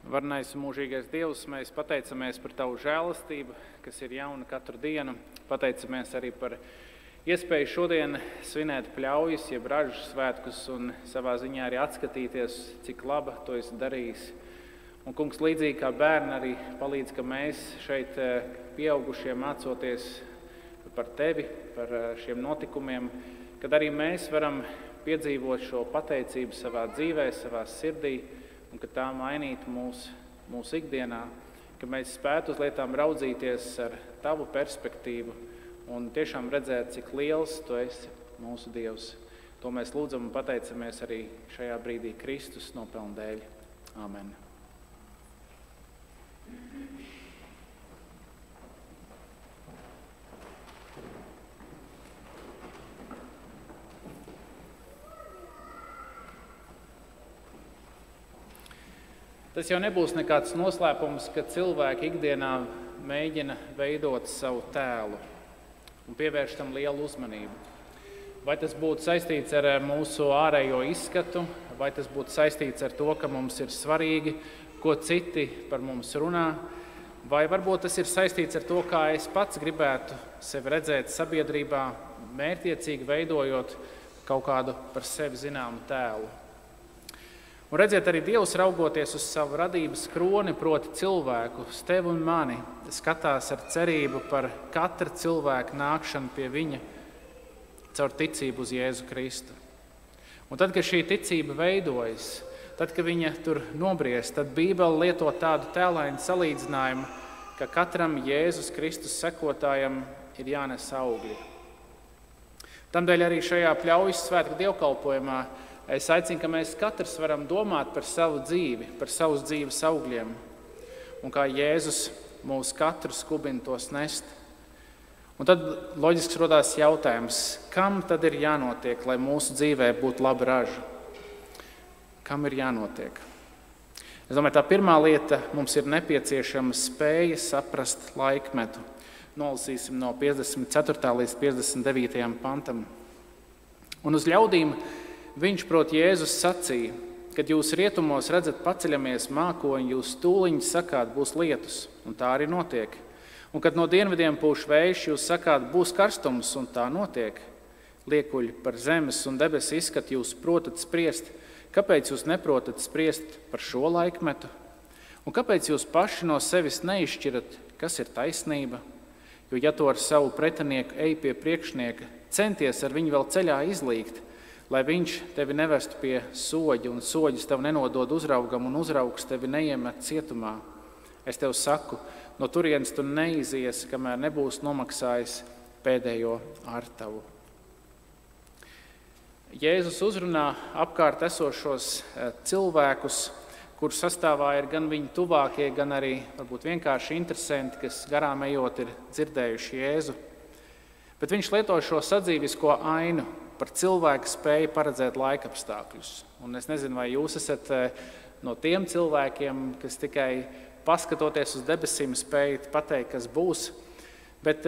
Varnais un mūžīgais Dievs, mēs pateicamies par Tavu žēlastību, kas ir jauna katru dienu. Pateicamies arī par iespēju šodien svinēt pļaujas, jeb ražu svētkus un savā ziņā arī atskatīties, cik laba to esi darījis. Un, kungs, līdzīgi kā bērni arī palīdz, ka mēs šeit pieaugušie mācoties par Tevi, par šiem notikumiem, kad arī mēs varam piedzīvot šo pateicību savā dzīvē, savā sirdī, un ka tā mainītu mūsu ikdienā, ka mēs spētu uz lietām raudzīties ar Tavu perspektīvu un tiešām redzēt, cik liels Tu esi mūsu Dievs. To mēs lūdzam un pateicamies arī šajā brīdī Kristus nopelnu dēļ. Āmen. Tas jau nebūs nekāds noslēpums, ka cilvēki ikdienā mēģina veidot savu tēlu un pievērš tam lielu uzmanību. Vai tas būtu saistīts ar mūsu ārējo izskatu, vai tas būtu saistīts ar to, ka mums ir svarīgi, ko citi par mums runā, vai varbūt tas ir saistīts ar to, kā es pats gribētu sevi redzēt sabiedrībā, mērķiecīgi veidojot kaut kādu par sevi zināmu tēlu. Un redziet, arī Dievs raugoties uz savu radības kroni, proti cilvēku, uz tevi un mani, skatās ar cerību par katra cilvēka nākšanu pie viņa caur ticību uz Jēzu Kristu. Un tad, kad šī ticība veidojas, tad, kad viņa tur nobriest, tad Bībele lieto tādu tēlainu salīdzinājumu, ka katram Jēzus Kristus sekotājam ir jānes augļi. Tamdēļ arī šajā pļaujas svētku dievkalpojumā es aicinu, ka mēs katrs varam domāt par savu dzīvi, par savus dzīves augļiem, un kā Jēzus mūs katru skubina tos nest. Un tad loģiski rodās jautājums, kam tad ir jānotiek, lai mūsu dzīvē būtu laba raža? Kam ir jānotiek? Es domāju, tā pirmā lieta, mums ir nepieciešama spēja saprast laikmetu. Nolasīsim no 54. līdz 59. pantam. Un uz ļaudīm viņš, proti Jēzus, sacīja, kad jūs rietumos redzat paceļamies mākoņi, jūs tūliņi sakāt, būs lietus, un tā arī notiek. Un kad no dienvidiem pūš vējš, jūs sakāt, būs karstums, un tā notiek. Liekuļi par zemes un debesu izskatu jūs protat spriest, kāpēc jūs neprotat spriest par šo laikmetu? Un kāpēc jūs paši no sevis neizšķirat, kas ir taisnība? Jo ja to ar savu pretinieku ej pie priekšnieka, centies ar viņu vēl ceļā izlīgt, lai viņš tevi nevestu pie soģa un soģis tev nenodod uzraugam un uzraugs tevi neiemet cietumā. Es tev saku, no turienes tu neiziesi, kamēr nebūs nomaksājis pēdējo artavu. Jēzus uzrunā apkārt esošos cilvēkus, kuru sastāvā ir gan viņu tuvākie, gan arī varbūt vienkārši interesanti, kas garām ejot ir dzirdējuši Jēzu. Bet viņš lieto šo sadzīvisko ainu par cilvēku spēju paredzēt laikapstākļus. Un es nezinu, vai jūs esat no tiem cilvēkiem, kas tikai paskatoties uz debesīm spēj pateikt, kas būs, bet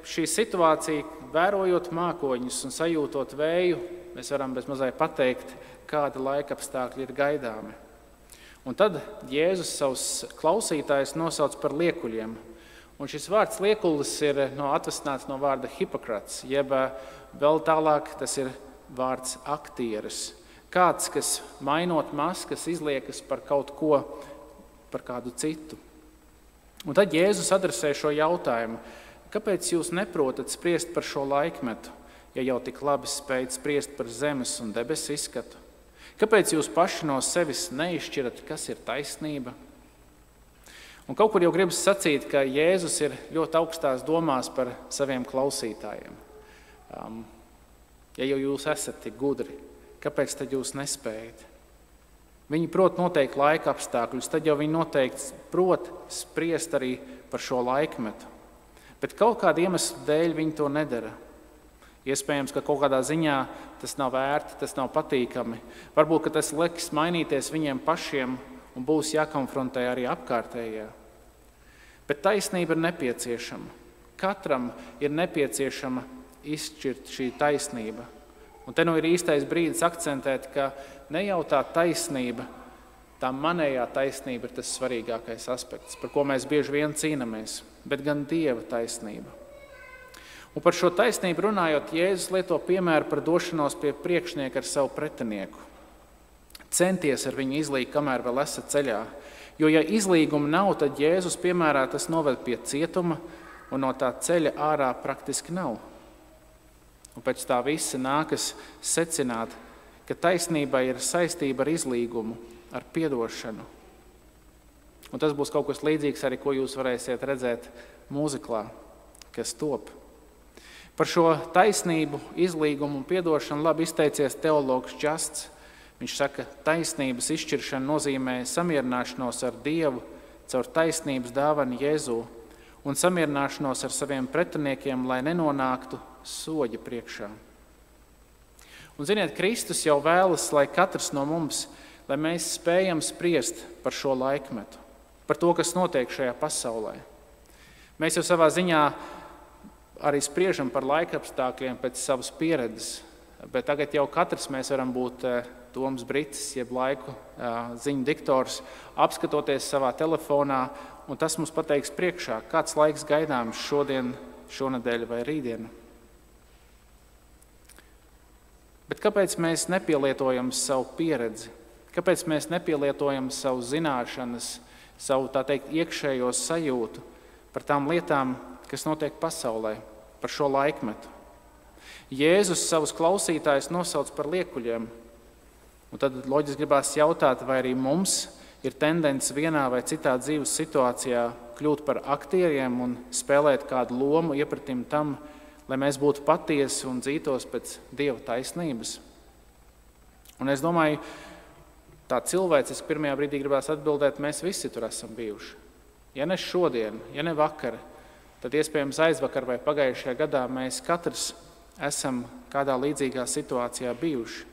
šī situācija, vērojot mākoņus un sajūtot vēju, mēs varam bezmazai pateikt, kādi laikapstākļi ir gaidāmi. Un tad Jēzus savus klausītājus nosauc par liekuļiem. Un šis vārds liekulis ir atvesināts no vārda Hipokrats, jeb vēl tālāk tas ir vārds aktieris. Kāds, kas mainot maskas, izliekas par kaut ko, par kādu citu. Un tad Jēzus adresē šo jautājumu, kāpēc jūs neprotat spriest par šo laikmetu, ja jau tik labi spējat spriest par zemes un debesu izskatu? Kāpēc jūs paši no sevis neizšķirat, kas ir taisnība? Un kaut kur jau gribas sacīt, ka Jēzus ir ļoti augstās domās par saviem klausītājiem. Ja jau jūs esat tik gudri, kāpēc tad jūs nespējat? Viņi prot noteikti laika apstākļus, tad jau viņi noteikti prot spriest arī par šo laikmetu. Bet kaut kāda iemesla dēļ viņi to nedara. Iespējams, ka kaut kādā ziņā tas nav vērti, tas nav patīkami. Varbūt, ka tas liks mainīties viņiem pašiem un būs jākonfrontē arī apkārtējie. Bet taisnība ir nepieciešama. Katram ir nepieciešama izšķirt šī taisnība. Un te nu ir īstais brīdis akcentēt, ka ne jau tā taisnība, tā manējā taisnība ir tas svarīgākais aspekts, par ko mēs bieži vien cīnāmies, bet gan Dieva taisnība. Un par šo taisnību runājot, Jēzus lieto piemēru par došanos pie priekšnieka ar savu pretinieku. Centies ar viņu izlīgt, kamēr vēl esat ceļā, jo ja izlīguma nav, tad Jēzus piemērā tas noved pie cietuma un no tā ceļa ārā praktiski nav. Un pēc tā visa nākas secināt, ka taisnībai ir saistība ar izlīgumu, ar piedošanu. Un tas būs kaut kas līdzīgs arī, ko jūs varēsiet redzēt mūziklā, kas top. Par šo taisnību, izlīgumu un piedošanu labi izteicies teologs Justs. Viņš saka, taisnības izšķiršana nozīmē samierināšanos ar Dievu caur taisnības dāvanu Jēzu un samierināšanos ar saviem pretiniekiem, lai nenonāktu soļa priekšā. Un ziniet, Kristus jau vēlas, lai katrs no mums, lai mēs spējam spriest par šo laikmetu, par to, kas notiek šajā pasaulē. Mēs jau savā ziņā arī spriežam par laikapstākļiem pēc savas pieredzes, bet tagad jau katrs mēs varam būt Toms Britis, jeb laiku ziņu diktors, apskatoties savā telefonā, un tas mums pateiks priekšā, kāds laiks gaidāms šodien, šonedēļ vai rītdien. Bet kāpēc mēs nepielietojam savu pieredzi? Kāpēc mēs nepielietojam savu zināšanas, savu, tā teikt, iekšējo sajūtu par tām lietām, kas notiek pasaulē, par šo laikmetu? Jēzus savus klausītājus nosauc par liekuļiem. Un tad loģiski gribās jautāt, vai arī mums ir tendence vienā vai citā dzīves situācijā kļūt par aktieriem un spēlēt kādu lomu iepratim tam, lai mēs būtu patiesi un dzītos pēc Dieva taisnības. Un es domāju, tā cilvēciski pirmajā brīdī gribās atbildēt, mēs visi tur esam bijuši. Ja ne šodien, ja ne vakar, tad iespējams aizvakar vai pagājušajā gadā mēs katrs esam kādā līdzīgā situācijā bijuši.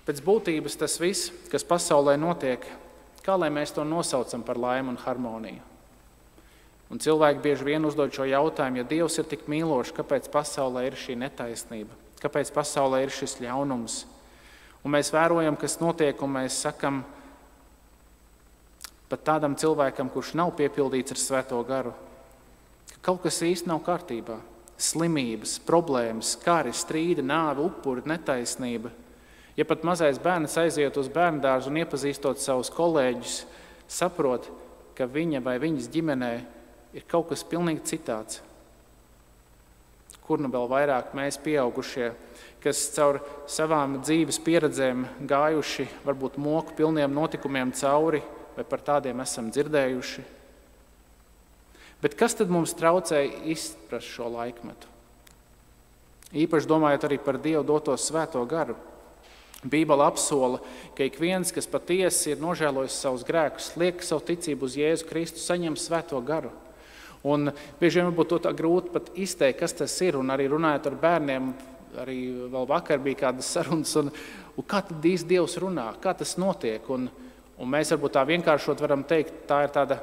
Pēc būtības tas viss, kas pasaulē notiek, kā lai mēs to nosaucam par laimi un harmoniju? Un cilvēki bieži vien uzdod šo jautājumu, ja Dievs ir tik mīlošs, kāpēc pasaulē ir šī netaisnība? Kāpēc pasaulē ir šis ļaunums? Un mēs vērojam, kas notiek, un mēs sakam pat tādam cilvēkam, kurš nav piepildīts ar Svēto garu, ka kaut kas īsti nav kārtībā. Slimības, problēmas, kari, strīdi, nāve, upuri, netaisnība. Ja pat mazais bērns aiziet uz bērndārzu un iepazīstot savus kolēģus, saprot, ka viņa vai viņas ģimenē ir kaut kas pilnīgi citāds. Kur nu vēl vairāk mēs pieaugušie, kas caur savām dzīves pieredzēm gājuši varbūt moku pilniem notikumiem cauri, vai par tādiem esam dzirdējuši. Bet kas tad mums traucēja izprast šo laikmetu? Īpaši domājot arī par Dievu doto Svēto garu. Bībele apsola, ka ik viens, kas patiesi ir nožēlojis savus grēkus, liek savu ticību uz Jēzu Kristu, saņem Svēto garu. Un bieži vien varbūt to tā grūti pat izteikt, kas tas ir, un arī runājot ar bērniem, arī vēl vakar bija kādas sarunas, un kā tad īsti Dievs runā, kā tas notiek, un mēs varbūt tā vienkāršot varam teikt, tā ir tāda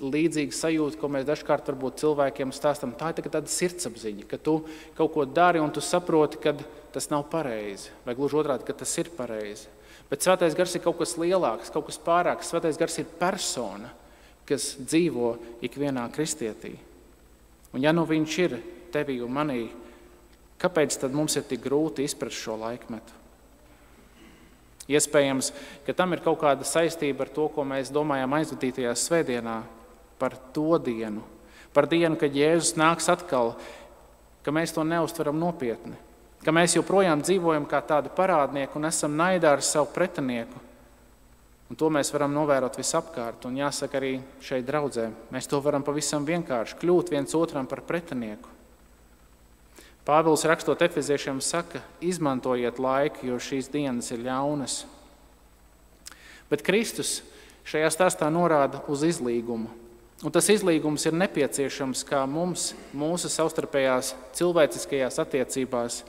līdzīga sajūta, ko mēs dažkārt varbūt cilvēkiem stāstam, tā ir tāda sirdsapziņa, ka tu kaut ko dari un tu saproti, ka tas nav pareizi, vai gluži otrādi, ka tas ir pareizi. Bet Svētais gars ir kaut kas lielāks, kaut kas pārāks. Svētais gars ir persona, kas dzīvo ikvienā kristietī. Un ja nu viņš ir tevī un manī, kāpēc tad mums ir tik grūti izprast šo laikmetu? Iespējams, ka tam ir kaut kāda saistība ar to, ko mēs domājām aizvadītajā svētdienā, par to dienu, par dienu, kad Jēzus nāks atkal, ka mēs to neuztveram nopietni, ka mēs joprojām dzīvojam kā tādi parādnieki un esam naidā ar savu pretinieku. Un to mēs varam novērot visapkārt. Un jāsaka arī šeit draudzē, mēs to varam pavisam vienkārši kļūt viens otram par pretinieku. Pāvils rakstot efeziešiem saka, izmantojiet laiku, jo šīs dienas ir ļaunas. Bet Kristus šajā stāstā norāda uz izlīgumu. Un tas izlīgums ir nepieciešams kā mums, mūsu savstarpējās cilvēciskajās attiecībās.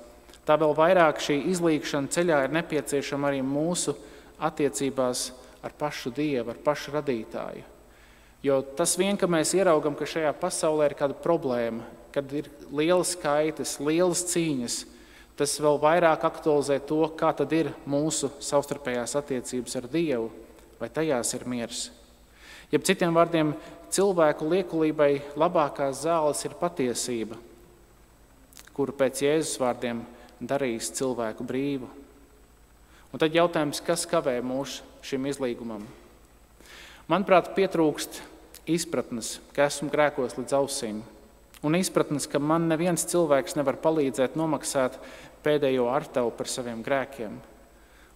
Tā vēl vairāk šī izlīgšana ceļā ir nepieciešama arī mūsu attiecībās ar pašu Dievu, ar pašu radītāju. Jo tas vien, ka mēs ieraugam, ka šajā pasaulē ir kāda problēma, kad ir lielas kaitas, lielas cīņas, Tas vēl vairāk aktualizē to, kā tad ir mūsu savstarpējās attiecības ar Dievu, vai tajās ir miers. Jeb citiem vārdiem, cilvēku liekulībai labākās zāles ir patiesība, kuru pēc Jēzus vārdiem darīs cilvēku brīvu. Un tad jautājums, kas kavē mūs šim izlīgumam? Manuprāt, pietrūkst izpratnes, ka esmu grēkos līdz ausīm, un izpratnes, ka man neviens cilvēks nevar palīdzēt nomaksāt pēdējo artavu par saviem grēkiem.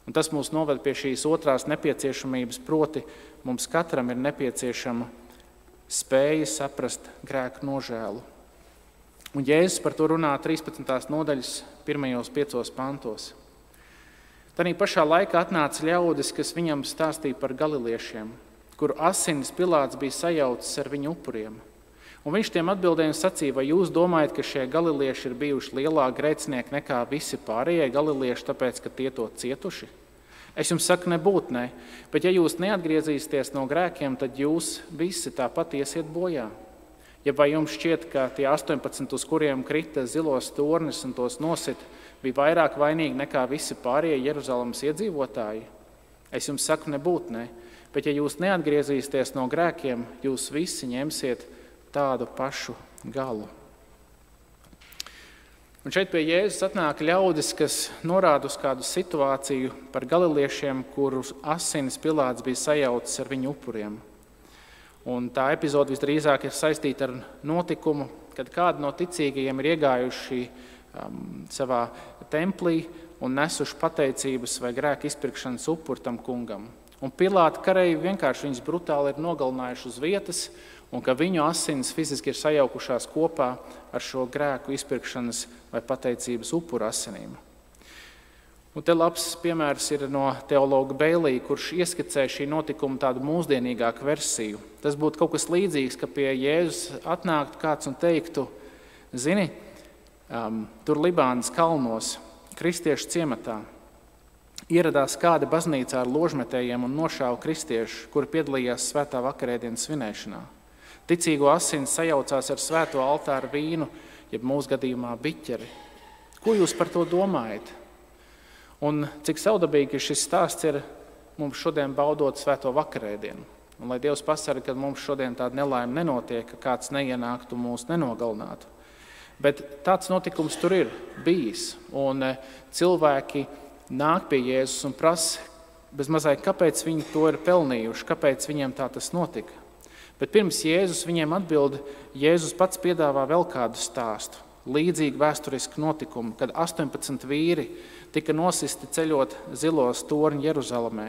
Un tas mūs noved pie šīs otrās nepieciešamības, proti mums katram ir nepieciešama spēja saprast grēku nožēlu. Un Jēzus par to runā 13. nodaļas pirmajos 5 pantos. Tanī pašā laikā atnāca ļaudis, kas viņam stāstīja par galiliešiem, kuru asinis Pilāts bija sajaucis ar viņu upuriem. Un viņš tiem atbildēja un sacīja, vai jūs domājat, ka šie galilieši ir bijuši lielāki grēcinieki nekā visi pārējie galilieši, tāpēc, ka tie to cietuši? Es jums saku, nebūt ne, bet ja jūs neatgriezīsieties no grēkiem, tad jūs visi tāpat iesiet bojā. Ja vai jums šķiet, ka tie 18, uz kuriem krita zilos tornis un tos nosit, bija vairāk vainīgi nekā visi pārējie Jeruzalemes iedzīvotāji? Es jums saku, nebūt ne, bet ja jūs neatgriezīsieties no grēkiem, jūs visi ņemsiet tādu pašu galu. Un šeit pie Jēzus atnāk ļaudis, kas norāda uz kādu situāciju par galiliešiem, kurus asinis Pilāts bija sajaucis ar viņu upuriem. Un tā epizode visdrīzāk ir saistīta ar notikumu, kad kādi no ticīgajiem ir iegājuši savā templī un nesuši pateicības vai grēku izpirkšanas upuru tam kungam. Un Pilāta kareji vienkārši viņus brutāli ir nogalinājuši uz vietas, un ka viņu asinis fiziski ir sajaukušās kopā ar šo grēku izpirkšanas vai pateicības upuru asinīm. Un te labs piemērs ir no teologa Beilī, kurš ieskicē šī notikuma tādu mūsdienīgāku versiju. Tas būtu kaut kas līdzīgs, ka pie Jēzus atnāktu kāds un teiktu, zini, tur Libānas kalnos, kristiešu ciematā, ieradās kāda baznīcā ar ložmetējiem un nošāva kristiešu, kuri piedalījās svētā vakarēdienas svinēšanā. Ticīgo asins sajaucās ar svēto altāru vīnu, jeb mūsu gadījumā biķeri. Ko jūs par to domājat? Un cik savdabīgi šis stāsts ir mums šodien baudot svēto vakarēdienu. Un lai Dievs pasargā, ka mums šodien tāda nelaime nenotiek, ka kāds neienāktu mūs nenogalinātu. Bet tāds notikums tur ir bijis. Un cilvēki nāk pie Jēzus un prasa bez mazai, kāpēc viņi to ir pelnījuši, kāpēc viņiem tā tas notika. Bet pirms Jēzus viņiem atbild, Jēzus pats piedāvā vēl kādu stāstu, līdzīgu vēsturisku notikumu, kad 18 vīri tika nosisti ceļot zilos torņu Jeruzalemē.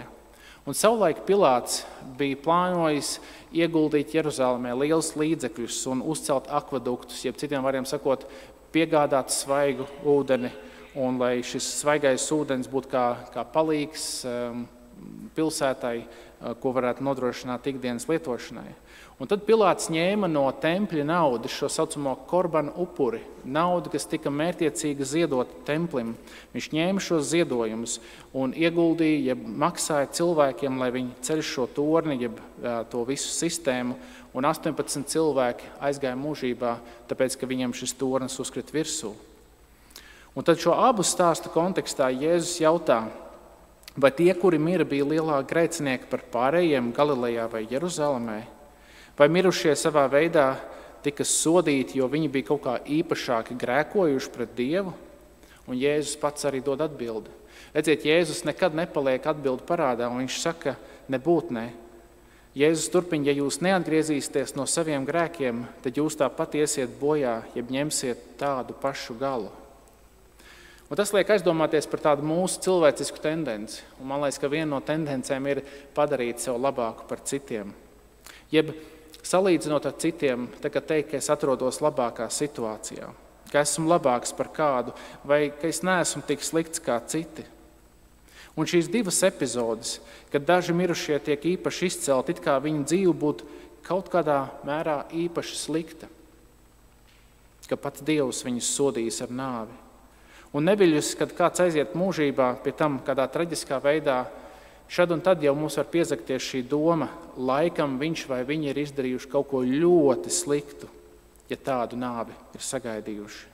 Un savulaik Pilāts bija plānojis ieguldīt Jeruzalemē lielus līdzekļus un uzcelt akvaduktus, jeb citiem vārdiem sakot, piegādāt svaigu ūdeni, un lai šis svaigais ūdens būtu kā palīgs pilsētai, ko varētu nodrošināt ikdienas lietošanai. Un tad Pilāts ņēma no tempļa naudu, šo saucamo korbanu upuri, naudu, kas tika mērķiecīgi ziedota templim. Viņš ņēma šos ziedojumus un ieguldīja, jeb maksāja cilvēkiem, lai viņi ceļ šo torni, jeb to visu sistēmu, un 18 cilvēki aizgāja mūžībā, tāpēc, ka viņam šis tornis uzkrita virsū. Un tad šo abu stāstu kontekstā Jēzus jautā, vai tie, kuri mira, bija lielāki grēcinieki par pārējiem Galilejā vai Jeruzalemē? Vai mirušie savā veidā tika sodīti, jo viņi bija kaut kā īpašāki grēkojuši pret Dievu? Un Jēzus pats arī dod atbildi. Redziet, Jēzus nekad nepaliek atbildi parādā, un viņš saka, nebūt ne. Jēzus turpina, ja jūs neatgriezīsieties no saviem grēkiem, tad jūs tāpat iesiet bojā, jeb ņemsiet tādu pašu galu. Un tas liek aizdomāties par tādu mūsu cilvēcisku tendenci. Un man liekas, ka viena no tendencēm ir padarīt sev labāku par citiem. Jeb salīdzinot ar citiem, teikt, ka es atrodos labākā situācijā, ka esmu labāks par kādu, vai ka es neesmu tik slikts kā citi. Un šīs divas epizodes, kad daži mirušie tiek īpaši izcelti, it kā viņu dzīve būtu kaut kādā mērā īpaši slikta, ka pats Dievs viņus sodīs ar nāvi. Un neviļus, kad kāds aiziet mūžībā pie tam kādā traģiskā veidā, šad un tad jau mums var piezakties šī doma, laikam viņš vai viņi ir izdarījuši kaut ko ļoti sliktu, ja tādu nāvi ir sagaidījuši.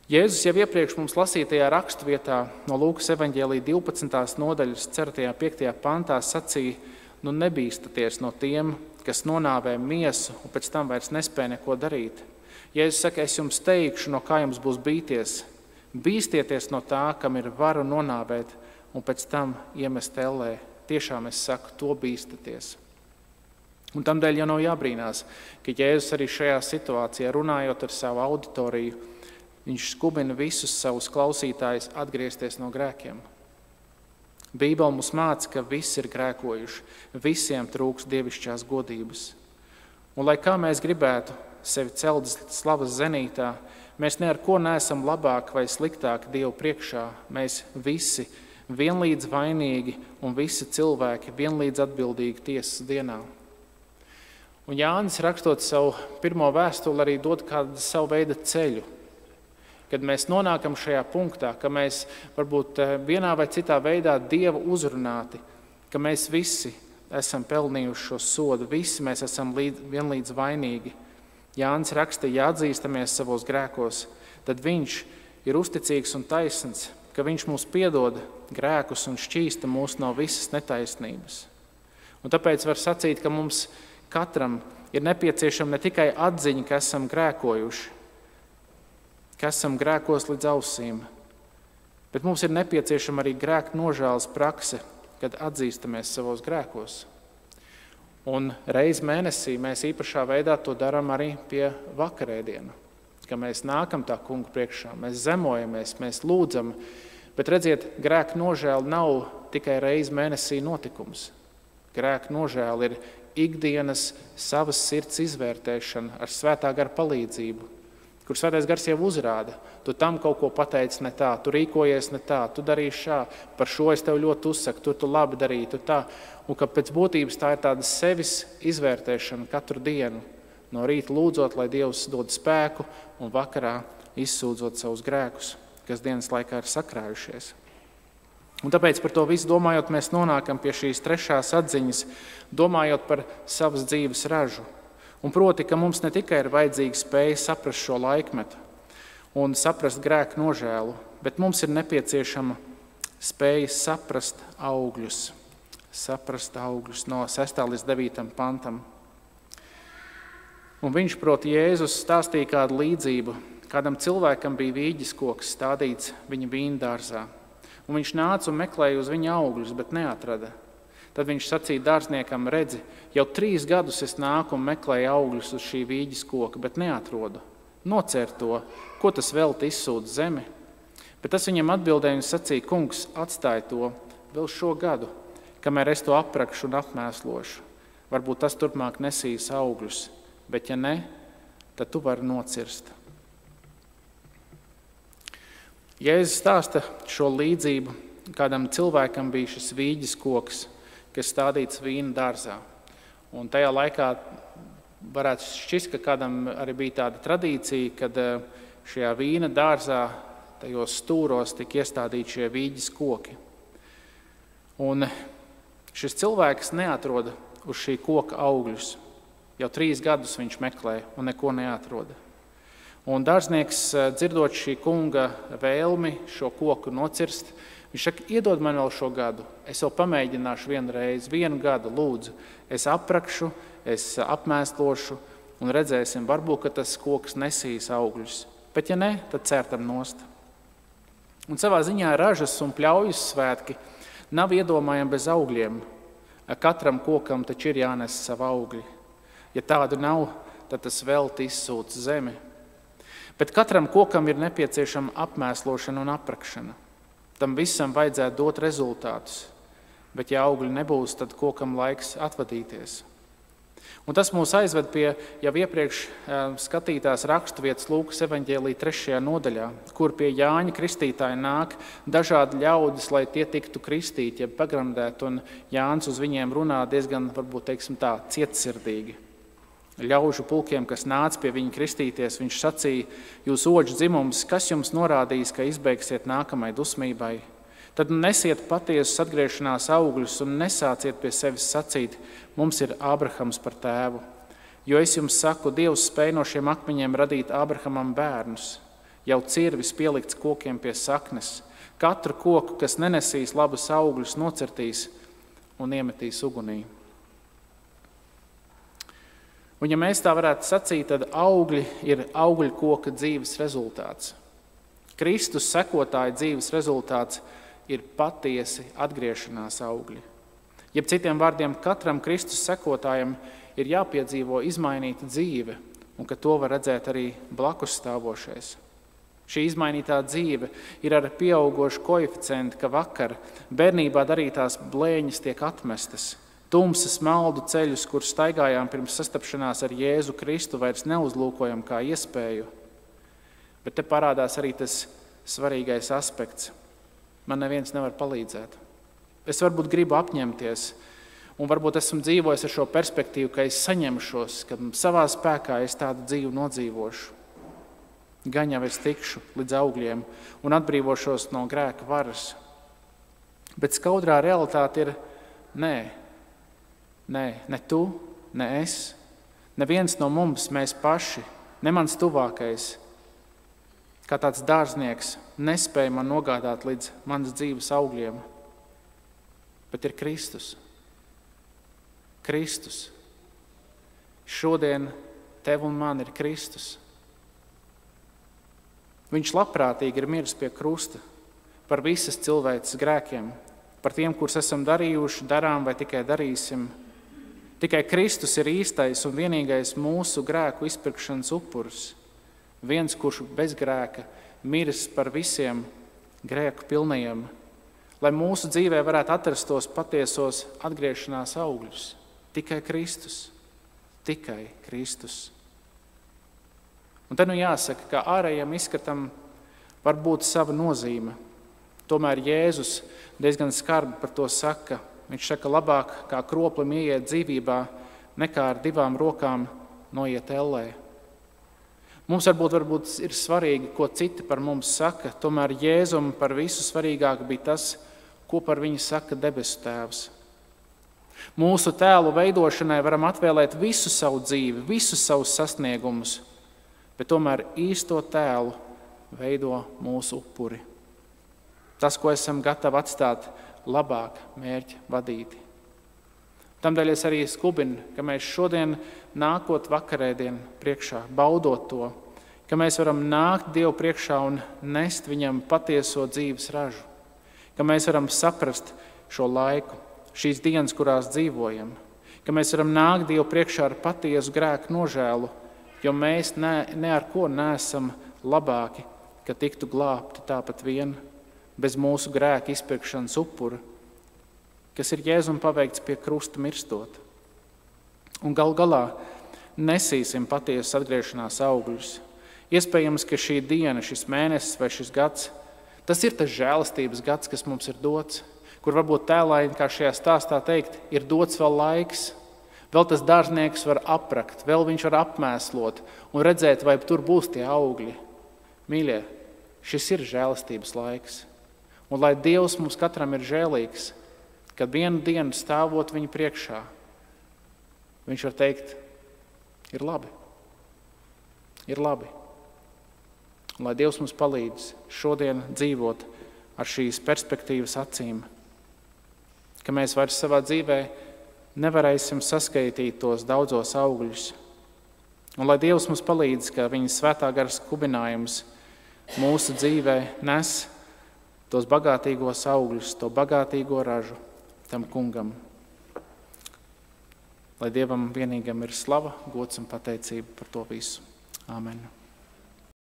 Jēzus jau iepriekš mums lasītajā raksturvietā no Lūkas evaņģēlija 12. nodaļas 4. 5. pantā sacīja: nu nebīstaties no tiem, kas nonāvē miesu un pēc tam vairs nespēja neko darīt. Jēzus saka, es jums teikšu, no kā jums būs bīties. Bīstieties no tā, kam ir varu nonāvēt un pēc tam iemest ellē. Tiešām es saku, to bīstaties. Un tamdēļ jau nav jābrīnās, ka Jēzus arī šajā situācijā, runājot ar savu auditoriju, viņš skubina visus savus klausītājus atgriezties no grēkiem. Bībele mums māca, ka visi ir grēkojuši, visiem trūks dievišķās godības. Un lai kā mēs gribētu sevi celt slavas zenītā, mēs ne ar ko neesam labāk vai sliktāk Dievu priekšā. Mēs visi vienlīdz vainīgi un visi cilvēki vienlīdz atbildīgi tiesas dienā. Un Jānis, rakstot savu pirmo vēstuli, arī dod kādu savu veidu ceļu. Kad mēs nonākam šajā punktā, ka mēs varbūt vienā vai citā veidā Dievu uzrunāti, ka mēs visi esam pelnījuši šo sodu, visi mēs esam vienlīdz vainīgi. Jānis raksta, ja atzīstamies savos grēkos, tad viņš ir uzticīgs un taisns, ka viņš mūs piedod grēkus un šķīsta mūs no visas netaisnības. Un tāpēc var sacīt, ka mums katram ir nepieciešama ne tikai atziņa, ka esam grēkojuši, ka esam grēkos līdz ausīm, bet mums ir nepieciešama arī grēka nožēlas prakse, kad atzīstamies savos grēkos. Un reiz mēnesī mēs īpašā veidā to darām arī pie vakarēdiena, ka mēs nākam tā kungu priekšā, mēs zemojamies, mēs lūdzam, bet redziet, grēka nožēla nav tikai reiz mēnesī notikums. Grēka nožēla ir ikdienas savas sirds izvērtēšana ar svētā gara palīdzību, kur svētais gars jau uzrāda, tu tam kaut ko pateici ne tā, tu rīkojies ne tā, tu darīsi šā, par šo es tev ļoti uzsaku, tu labi darīji, tu tā. Un ka pēc būtības tā ir tāda sevis izvērtēšana katru dienu, no rīta lūdzot, lai Dievs dod spēku, un vakarā izsūdzot savus grēkus, kas dienas laikā ir sakrājušies. Un tāpēc par to visu domājot, mēs nonākam pie šīs trešās atziņas, domājot par savas dzīves ražu. Un proti, ka mums ne tikai ir vajadzīga spēja saprast šo laikmetu un saprast grēku nožēlu, bet mums ir nepieciešama spēja saprast augļus no 6. līdz 9. pantam. Un viņš, proti, Jēzus stāstīja kādu līdzību. Kādam cilvēkam bija vīģes koks stādīts viņa vīndārzā, un viņš nāca un meklēja uz viņa augļus, bet neatrada. Tad viņš sacīja dārzniekam, redzi, jau 3 gadus es nāku un meklēju augļus uz šī vīģes koka, bet neatrodu. Nocēr to, ko tas velti izsūdz zemi. Bet tas viņam atbildēja un sacīja, kungs, atstāj to vēl šo gadu, kamēr es to aprakšu un apmēslošu. Varbūt tas turpmāk nesīs augļus, bet ja ne, tad tu vari nocirst. Jēzus stāsta šo līdzību, kādam cilvēkam bija šis vīģes koks, kas stādīts vīna dārzā. Un tajā laikā varētu šķist, ka kādam arī bija tāda tradīcija, kad šajā vīna dārzā, tajos stūros tika iestādīti šie vīģes koki. Un šis cilvēks neatrod uz šī koka augļus. Jau 3 gadus viņš meklē un neko neatroda. Un dārznieks, dzirdot šī kunga vēlmi šo koku nocirst, viņš saka, iedod man vēl šo gadu, es vēl pamēģināšu vienreiz, 1 gadu, lūdzu, es aprakšu, es apmēslošu un redzēsim, varbūt, ka tas koks nesīs augļus, bet ja ne, tad cērtam nost. Un savā ziņā ražas un pļaujas svētki nav iedomājami bez augļiem. Katram kokam taču ir jānes savu augļi. Ja tādu nav, tad tas velti izsūc zemi. Bet katram kokam ir nepieciešama apmēslošana un aprakšana. Tam visam vajadzētu dot rezultātus, bet ja augļi nebūs, tad kokam laiks atvadīties. Un tas mūs aizved pie jau iepriekš skatītās raksturvietas Lūkas evaņģēlija 3. nodaļā, kur pie Jāņa Kristītāja nāk dažādi ļaudis, lai tie tiktu kristīti, ja pagrandēti, un Jānis uz viņiem runā diezgan, varbūt teiksim tā, cietsirdīgi. Ļaužu pulkiem, kas nāca pie viņa kristīties, viņš sacīja, jūs oģu dzimums, kas jums norādīs, ka izbeigsiet nākamai dusmībai? Tad nesiet patiesus atgriešanās augļus un nesāciet pie sevis sacīt, mums ir Ābrahams par tēvu. Jo es jums saku, Dievs spēj no šiem akmeņiem radīt Ābrahamam bērnus. jau cirvis pielikts kokiem pie saknes. Katru koku, kas nenesīs labus augļus, nocirtīs un iemetīs ugunī. Un ja mēs tā varētu sacīt, tad augļi ir augļkoka dzīves rezultāts. Kristus sekotāja dzīves rezultāts ir patiesi atgriešanās augļi. Jeb citiem vārdiem, katram Kristus sekotājam ir jāpiedzīvo izmainīta dzīve, un ka to var redzēt arī blakus stāvošais. Šī izmainītā dzīve ir ar pieaugošu koeficientu, ka vakar bērnībā darītās blēņas tiek atmestas. Tumsas maldu ceļus, kur staigājām pirms sastapšanās ar Jēzu Kristu, vairs neuzlūkojam kā iespēju. Bet te parādās arī tas svarīgais aspekts. Man neviens nevar palīdzēt. Es varbūt gribu apņemties, un varbūt esmu dzīvojis ar šo perspektīvu, ka es saņemšos, ka savā spēkā es tādu dzīvi nodzīvošu. Gan jau es tikšu līdz augļiem un atbrīvošos no grēka varas. Bet skaudrā realitāte ir nē. Ne tu, ne es, neviens no mums, mēs paši, ne mans tuvākais, kā tāds dārznieks, nespēja man nogādāt līdz manas dzīves augļiem, bet ir Kristus. Kristus. Šodien tev un man ir Kristus. Viņš labprātīgi ir miris pie krusta par visas cilvēces grēkiem, par tiem, kurus esam darījuši, darām vai tikai darīsim. Tikai Kristus ir īstais un vienīgais mūsu grēku izpirkšanas upuris. Viens, kurš bez grēka miris par visiem grēku pilnajiem, lai mūsu dzīvē varētu atrast tos patiesos atgriešanās augļus. Tikai Kristus. Tikai Kristus. Un te jāsaka, ka ārējiem izskatam var būt sava nozīme. Tomēr Jēzus diezgan skarbi par to saka. Viņš saka, labāk kā kroplim ieiet dzīvībā, nekā ar 2 rokām noiet ellē. Mums varbūt ir svarīgi, ko citi par mums saka, tomēr Jēzum par visu svarīgāk bija tas, ko par viņu saka debesu Tēvs. Mūsu tēlu veidošanai varam atvēlēt visu savu dzīvi, visus savus sasniegumus, bet tomēr īsto tēlu veido mūsu upuri. Tas, ko esam gatavi atstāt, labāk mērķi vadīti. Tamdēļ es arī skubinu, ka mēs šodien nākot vakarēdien priekšā, baudot to, ka mēs varam nākt Dievu priekšā un nest viņam patieso dzīves ražu, ka mēs varam saprast šo laiku, šīs dienas, kurās dzīvojam, ka mēs varam nākt Dievu priekšā ar patiesu grēku nožēlu, jo mēs ne ar ko neesam labāki, ka tiktu glābti tāpat vien, bez mūsu grēka izpirkšanas upura, kas ir Jēzum paveikts pie krusta mirstot. Un gal galā nesīsim patiesas atgriešanās augļus. Iespējams, ka šī diena, šis mēnesis vai šis gads, tas ir tas žēlastības gads, kas mums ir dots, kur varbūt tēlaini, kā šajā stāstā teikt, ir dots vēl laiks, vēl tas dārznieks var aprakt, vēl viņš var apmēslot un redzēt, vai tur būs tie augļi. Mīļie, šis ir žēlastības laiks. Un lai Dievs mums katram ir žēlīgs, kad vienu dienu stāvot viņa priekšā, viņš var teikt, ir labi. Ir labi. Un lai Dievs mums palīdz šodien dzīvot ar šīs perspektīvas acīm, ka mēs vairs savā dzīvē nevarēsim saskaitīt tos daudzos augļus. Un lai Dievs mums palīdz, ka viņa svētā gara skubinājums mūsu dzīvē nes tos bagātīgos augļus, to bagātīgo ražu tam kungam. Lai Dievam vienīgam ir slava, gods un pateicība par to visu. Āmen.